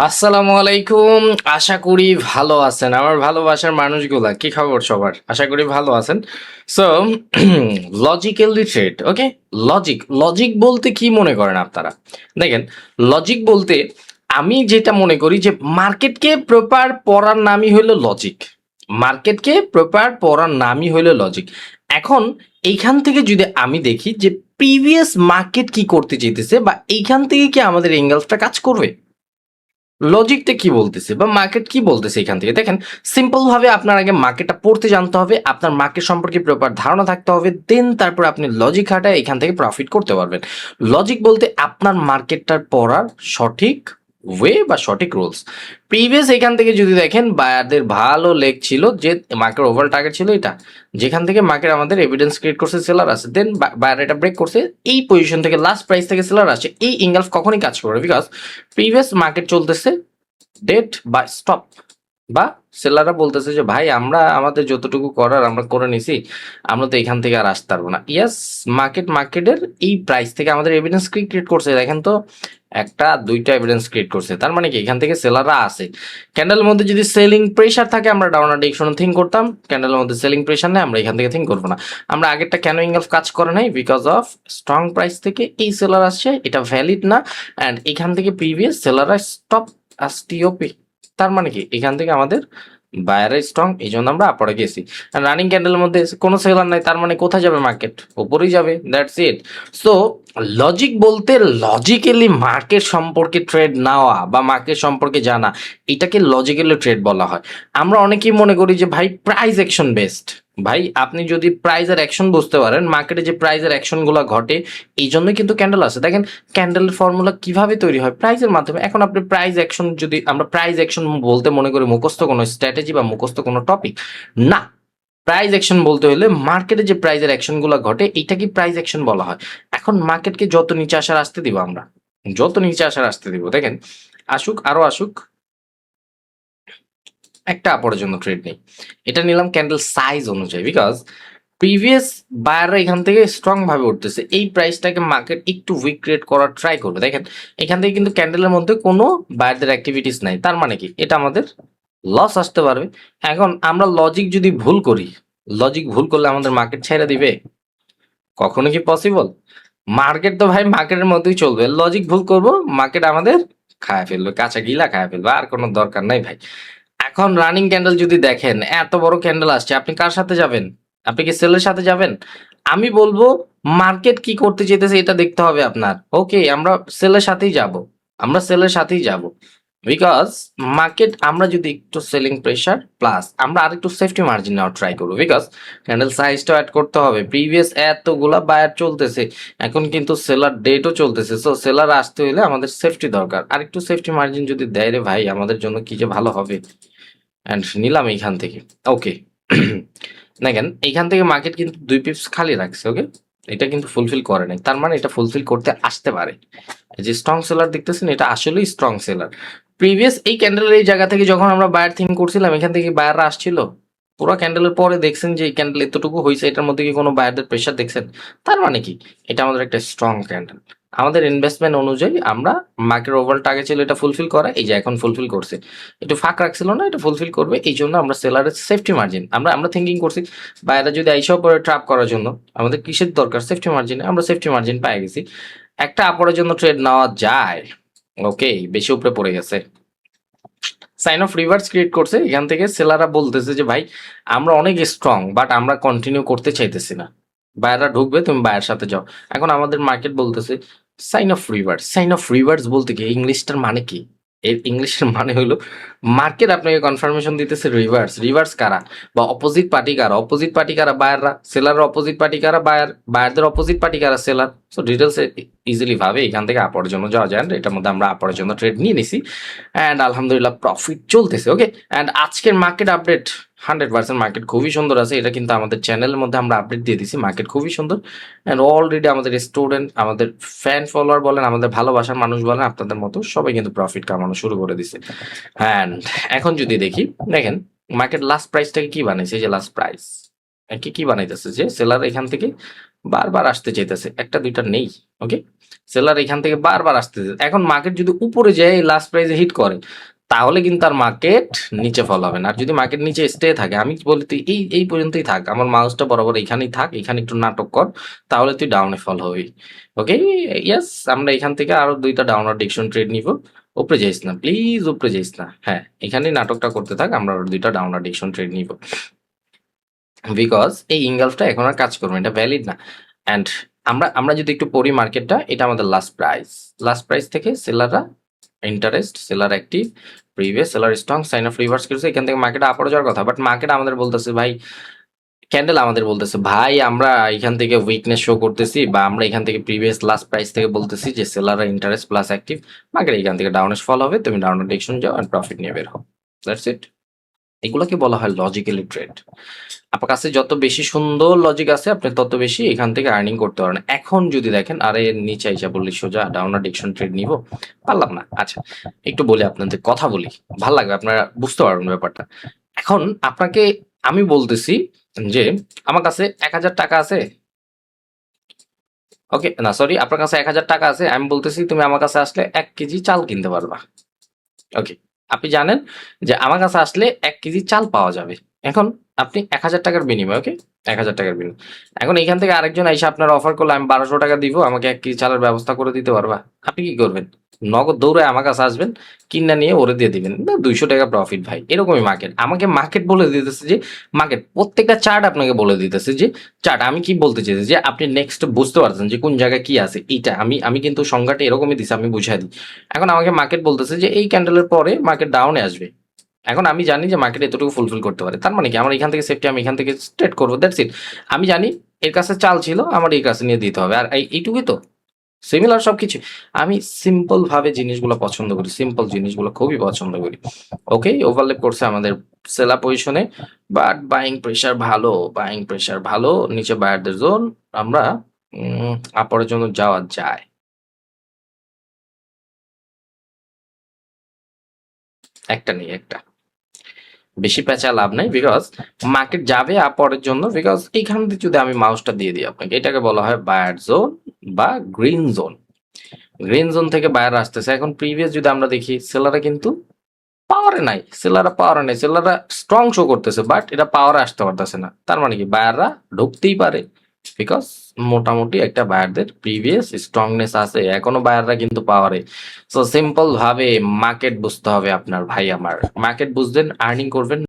আসসালামু আলাইকুম। আশা করি ভালো আছেন আমার ভালোবাসার মানুষগুলা। কি খবর সবার? আশা করি ভালো আছেন। সো লজিক্যালি ট্রেড, ওকে। লজিক বলতে কি মনে করেন আপনারা? দেখেন, লজিক বলতে আমি যেটা মনে করি যে মার্কেটকে প্রপার পড়ার নামই হইলো লজিক। মার্কেটকে প্রপার পড়ার নামই হইলো লজিক। এখন এইখান থেকে যদি আমি দেখি যে প্রিভিয়াস মার্কেট কি করতে চাইতেছে, বা এইখান থেকে কি আমাদের এঙ্গেলসটা কাজ করবে, লজিকটা কি বলতেছে বা মার্কেট কি বলতেছে, এখান থেকে দেখেন। সিম্পল ভাবে আপনার আগে মার্কেটটা পড়তে জানতে হবে, আপনার মার্কেট সম্পর্কে প্রপার ধারণা থাকতে হবে, দেন তারপর আপনি লজিক খাটায় এখান থেকে প্রফিট করতে পারবেন। লজিক বলতে আপনার মার্কেটটার পড়ার সঠিক ওয়ে বা সঠিক রুলস। প্রিভিয়াস এখান থেকে যদি দেখেন বায়ারদের ভালো লেগ ছিল, যে মার্কেট ওভার টার্গেট ছিল এটা, যেখান থেকে মার্কেট আমাদের এভিডেন্স ক্রিয়েট করছে সেলার আছে, দেন বায়ার এটা ব্রেক করছে, এই পজিশন থেকে লাস্ট প্রাইস থেকে সেলার আসে, এই ইঙ্গালফ কখনই কাজ করবে, বিকজ প্রিভিয়াস মার্কেট চলতেছে ডেট বা স্টপ, বা সেলাররা বলতেছে যে ভাই আমরা আমাদের যতটুকু করার আমরা করে নিছি, আমরা তো এখান থেকে আর আসতে পারবো না। ইয়াস, মার্কেটের এই প্রাইস থেকে আমাদের এভিডেন্স ক্রিয়েট করছে, দেখেন তো একটা দুইটা এভিডেন্স ক্রিয়েট করছে, তার মানে কি এখান থেকে সেলাররা আসে। ক্যান্ডেলের মধ্যে যদি সেলিং প্রেশার থাকে আমরা ডাউন ডিরেকশন থিঙ্ক করতাম, ক্যান্ডেলের মধ্যে সেলিং প্রেশার নেই আমরা এখান থেকে থিঙ্ক করবো না। আমরা আগেরটা কেন ইঙ্গলফ কাজ করে নাই, বিকজ অফ স্ট্রং প্রাইস থেকে এই সেলার আসছে, এটা ভ্যালিড না, অ্যান্ড এখান থেকে প্রিভিয়াস সেলাররা স্টপ টিওপি, তার মানে কি এখান থেকে আমাদের বায়ার স্ট্রং, এই জন্য আমরা আপরে গেছি। রানিং ক্যান্ডেলের মধ্যে কোনো সেলার নাই, তার মানে কোথায় যাবে মার্কেট? উপরেই যাবে, দ্যাটস ইট। সো লজিক বলতে লজিক্যালি মার্কেট সম্পর্কে ট্রেড নেওয়া বা মার্কেট সম্পর্কে জানা, এটাকে লজিক্যালি ট্রেড বলা হয়। আমরা অনেকেই মনে করি যে ভাই প্রাইস অ্যাকশন বেসড। ভাই আপনি যদি প্রাইজের অ্যাকশন বুঝতে পারেন, মার্কেটে যে প্রাইজের অ্যাকশনগুলো ঘটে, এই জন্যই কিন্তু ক্যান্ডেল আছে। দেখেন ক্যান্ডেলের ফর্মুলা কিভাবে তৈরি হয়, প্রাইজের মাধ্যমে। এখন আপনি প্রাইজ অ্যাকশন, যদি আমরা প্রাইজ অ্যাকশন বলতে মনে করি মুখস্থ কোনো স্ট্র্যাটেজি বা মুখস্থ কোনো টপিক, না। প্রাইজ অ্যাকশন বলতে হলে মার্কেটে যে প্রাইজের অ্যাকশনগুলো ঘটে, এটা কি প্রাইজ অ্যাকশন বলা হয়। এখন মার্কেটকে যত নিচে আসার আসতে দিব আমরা, যত নিচে আসার আসতে দিব, দেখেন আসুক আরো আসুক, একটা আপরের জন্য ট্রেড নেই, এটা নিলাম ক্যান্ডেল সাইজ অনুযায়ী, বিকজ প্রিভিয়াস বায়াররা এখান থেকে স্ট্রং ভাবে উঠতেছে, এই প্রাইসটাকে মার্কেট একটু উইক ক্রিয়েট করার ট্রাই করবে। দেখেন এখান থেকে কিন্তু ক্যান্ডেলের মধ্যে কোনো বায়ারদের অ্যাক্টিভিটিস নাই, তার মানে কি এটা আমাদের লস আসতে পারবে। এখন আমরা লজিক যদি ভুল করি, লজিক ভুল করলে আমাদের মার্কেট ছেড়ে দিবে? কখনো কি পসিবল? মার্কেট তো ভাই মার্কেটের মধ্যেই চলবে, লজিক ভুল করব মার্কেট আমাদের খায় ফেলবে, কাঁচা গিলা খায় ফেলবে, আর কোনো দরকার নাই ভাই। এখন রানিং ক্যান্ডেল যদি দেখেন, এত বড় ক্যান্ডেল আসছে, আপনি কার সাথে যাবেন? আপনি কি সেলের সাথে যাবেন? আমি বলবো মার্কেট কি করতে চাইতেছে এটা দেখতে হবে আপনার। ওকে, আমরা সেলের সাথেই যাব, আমরা সেলের সাথেই যাব, বিকজ মার্কেট, আমরা যদি একটু সেলিং প্রেশার প্লাস আমরা আর একটু সেফটি মার্জিন নেওয়ার ট্রাই করবো, বিকজ ক্যান্ডেল সাইজটা অ্যাড করতে হবে। প্রিভিয়াস এতগুলা বায়ার চলতেছে, এখন কিন্তু সেলার ডেটও চলতেছে, সো সেলার আসতে হলে আমাদের সেফটি দরকার, আর একটু সেফটি মার্জিন যদি দেয় রে ভাই, আমাদের জন্য কি যে ভালো হবে। অ্যান্ড নিলাম এইখান থেকে, ওকে। দেখেন এইখান থেকে মার্কেট কিন্তু 2 পিপস খালি রাখছে, ওকে। এটা কিন্তু ফুলফিল করে নাই, তার মানে এটা ফুলফিল করতে আসতে পারে। এই যে স্ট্রং সেলার দেখতেছেন, এটা আসলেই স্ট্রং সেলার। প্রিভিয়াস এই ক্যান্ডেলের এই জায়গা থেকে যখন আমরা বায়ার থিঙ্ক করছিলাম, এখান থেকে বায়াররা আসছিল, পুরো ক্যান্ডেলের পরে দেখছেন যে এই ক্যান্ডেল এতটুকু হয়েছে, এটার মধ্যে কি কোনো বায়ারদের প্রেশার দেখছেন? তার মানে কি এটা আমাদের একটা স্ট্রং ক্যান্ডেল। আমাদের ইনভেস্টমেন্ট অনুযায়ী আমরা মার্কেট ওভারঅল টার্গেট ছিল এটা ফুলফিল করা, এই যে এখন ফুলফিল করছে। একটু ফাঁক রাখছিল না, এটা ফুলফিল করবে, এই জন্য আমরা সেলারের সেফটি মার্জিন, আমরা আমরা থিঙ্কিং করছি বায়াররা যদি আইসাও পরে ট্র্যাপ করার জন্য, আমাদের কিসের দরকার? সেফটি মার্জিন, আমরা সেফটি মার্জিন পেয়ে গেছি। একটা আপরের জন্য ট্রেড নেওয়া যায়, ওকে। বেশি উপরে পড়ে গেছে, সাইন অফ রিভার্স ক্রিয়েট করছে, এখান থেকে সেলাররা বলতেছে যে ভাই আমরা অনেক স্ট্রং, বাট আমরা কন্টিনিউ করতে চাইতেছি না, বায়াররা ঢুকবে, তুমি বায়ের সাথে যাও। এখন আমাদের মার্কেট বলতেছে sign of reverse. Sign of reverse বলতে কি, ইংলিশটার মানে কি? এর ইংলিশের মানে হলো মার্কেট আপনাকে কনফার্মেশন দিতেছে রিভার্স। রিভার্স কারা বা অপোজিট পার্টি কারা? অপোজিট পার্টি কারা? বায়াররা। সেলারের অপোজিট পার্টি কারা? বায়ার। বায়ারদের অপোজিট পার্টি কারা? সেলার। সো ডিটেলস ইজিলি ভাবে এখান থেকে আপরের জন্য যাওয়া যায়, এটার মধ্যে আমরা আপরের জন্য ট্রেড নিয়ে নিছি, অ্যান্ড আলহামদুলিল্লাহ প্রফিট চলতেছে, ওকে। অ্যান্ড আজকের মার্কেট আপডেট 100% মার্কেট খুবই সুন্দর আছে, এটা কিন্তু আমাদের চ্যানেলের মধ্যে আমরা আপডেট দিয়ে দিছি, মার্কেট খুবই সুন্দর। অ্যান্ড অলরেডি আমাদের স্টুডেন্ট, আমাদের ফ্যান ফলোয়ার বলেন, আমাদের ভালোবাসার মানুষ বলেন, আপনাদের মতো সবাই কিন্তু প্রফিট কামানো শুরু করে দিছে। অ্যান্ড এখন যদি দেখি, দেখেন মার্কেট লাস্ট প্রাইসটাকে কি বানাইছে, এই যে লাস্ট প্রাইস কি কি বানাইতেছে, যে সেলার এখান থেকে বারবার আসতে চাইতেছে, একটা দুইটা নেই, ওকে, সেলার এখান থেকে বারবার আসতেছে। এখন মার্কেট যদি উপরে যায় লাস্ট প্রাইসে হিট করে, তাহলে কিন্তু আর মার্কেট নিচে ফল হবে না। আর যদি মার্কেট নিচে স্টে থাকে, আমি বলি তুই এই পর্যন্তই থাক, আমার মাউসটা বরাবর এখানেই থাক, এখানে একটু নাটক কর, তাহলে তুই ডাউনে ফল হবি। ওকে, ইয়েস, আমরা এখান থেকে আরো 2টা ডাউনার ডিরেকশন ট্রেড নিব। উপরে যাইস না প্লিজ, উপরে যাইস না। হ্যাঁ, এখানেই নাটকটা করতে থাক, আমরা আরো 2টা ডাউনার ডিরেকশন ট্রেড নিব। বিকজ এই ইনগালফটা এখন আর কাজ করবে, এটা ভ্যালিড না। অ্যান্ড আমরা যদি একটু পড়ি মার্কেটটা, এটা আমাদের লাস্ট প্রাইস থেকে সেলাররা interest, seller active, previous seller strong, sign of reverse করেছে, এখান থেকে মার্কেট আপরে যাওয়ার কথা। বাট মার্কেট আমাদের বলতেছে ভাই, ক্যান্ডেল আমাদের বলতেছে ভাই আমরা এখান থেকে উইকনেস শো করতেছি, বা আমরা এখান থেকে প্রিভিয়াস লাস্ট প্রাইস থেকে বলতেছি যে সেলাররা ইন্টারেস্ট প্লাস অ্যাক্টিভ, মার্কেট এখান থেকে ডাউনেস ফল হবে, তুমি ডাউনের ডিরেকশন যাও আর প্রফিট নিয়ে বের হও। That's it. এগুলোকে বলা হয় লজিক্যালি ট্রেড। আপনার কাছে যত বেশি সুন্দর লজিক আছে, আপনি তত বেশি এখান থেকে আর্নিং করতে পারেন। এখন যদি দেখেন আরে নিচে আইসা বললি সোজা ডাউনার ডিরেকশন ট্রেড নিব, পারলাম না। আচ্ছা, একটু বলি আপনাদের, কথা বলি, ভাল লাগবে, আপনারা বুঝতে পারবেন ব্যাপারটা। এখন আপনাকে আমি বলতেছি যে আমার কাছে 1,000 টাকা আছে। ওকে, না সরি, আপনার কাছে 1,000 টাকা আছে, আমি বলতেছি তুমি আমার কাছে আসলে 1 কেজি চাল কিনতে পারবা। ওকে, আপনি জানেন যে আমার কাছে আসলে 1 কেজি চাল পাওয়া যাবে। এখন আপনি 1,000 টাকার বিনিময়, ওকে, 1,000 টাকার বিনিময়। এখন এখান থেকে আরেকজন এসে আপনার অফার করলো আমি 1,200 টাকা দিব, আমাকে 1 কেজি চালের ব্যবস্থা করে দিতে পারবা। আপনি কি করবেন? নগদ দৌড়ে আমার কাছে আসবেন, কিনা নিয়ে ওরে দিয়ে দিবেন, না 200 টাকা প্রফিট ভাই। এরকমই মার্কেট, আমাকে মার্কেট বলে দিতেছে যে, মার্কেট প্রত্যেকটা চার্ট আপনাকে বলে দিতেছে যে চার্ট। আমি কি বলতে চাইছি যে আপনি নেক্সট বুঝতে পারছেন যে কোন জায়গায় কি আছে, এইটা আমি কিন্তু সংজ্ঞাটা এরকমই দিছি, আমি বুঝাই দিই। এখন আমাকে মার্কেট বলতেছে যে এই ক্যান্ডেলের পরে মার্কেট ডাউনে আসবে। এখন আমি জানি যে মার্কেট এতটুকু ফুলফিল করতে পারে, তার মানে কি আমার এখান থেকে সেফটি, আমি এখান থেকে স্ট্রেট করবো, দ্যাটস ইট। আমি জানি এর কাছে চাল ছিল, আমার এই কাছে নিয়ে দিতে হবে, আর এইটুকুই তো। সিমিলার সবকিছু। আমি সিম্পল ভাবে জিনিসগুলো পছন্দ করি, সিম্পল জিনিসগুলো খুবই পছন্দ করি। ওকে, ওভারলেপ করছে আমাদের সেলা পজিশনে, বাট বাইং প্রেশার ভালো, বাইং প্রেশার ভালো, নিচে বায়ারদের জোন, আমরা আপরের জন্য যাওয়া যায়। একটা নেই, একটা বেশি প্যাঁচা লাভ নাই, বিকজ মার্কেট যাবে আপরের জন্য। বিকজ এইখান থেকে যদি আমি মাউসটা দিয়ে দিই আপনাকে, এটাকে বলা হয় বায়ার জোন বা গ্রিন জোন। গ্রিন জোন থেকে বায়ার আসতেছে। এখন প্রিভিয়াস যদি আমরা দেখি, সেলাররা কিন্তু পাওয়ারে নাই, পাওয়ারে নাই, সেলাররা স্ট্রং শো করতেছে, বাট এটা পাওয়ারে আসতে পারতেছে না। তার মানে কি বায়াররা ঢুকতেই পারে, বিকজ মোটামুটি একটা বায়ারদের প্রিভিয়াস স্ট্রংনেস আছে, এখনো বায়াররা কিন্তু পাওয়ারে। সো সিম্পল ভাবে মার্কেট বুঝতে হবে আপনার, ভাই আমার। মার্কেট বুঝবেন, আর্নিং করবেন।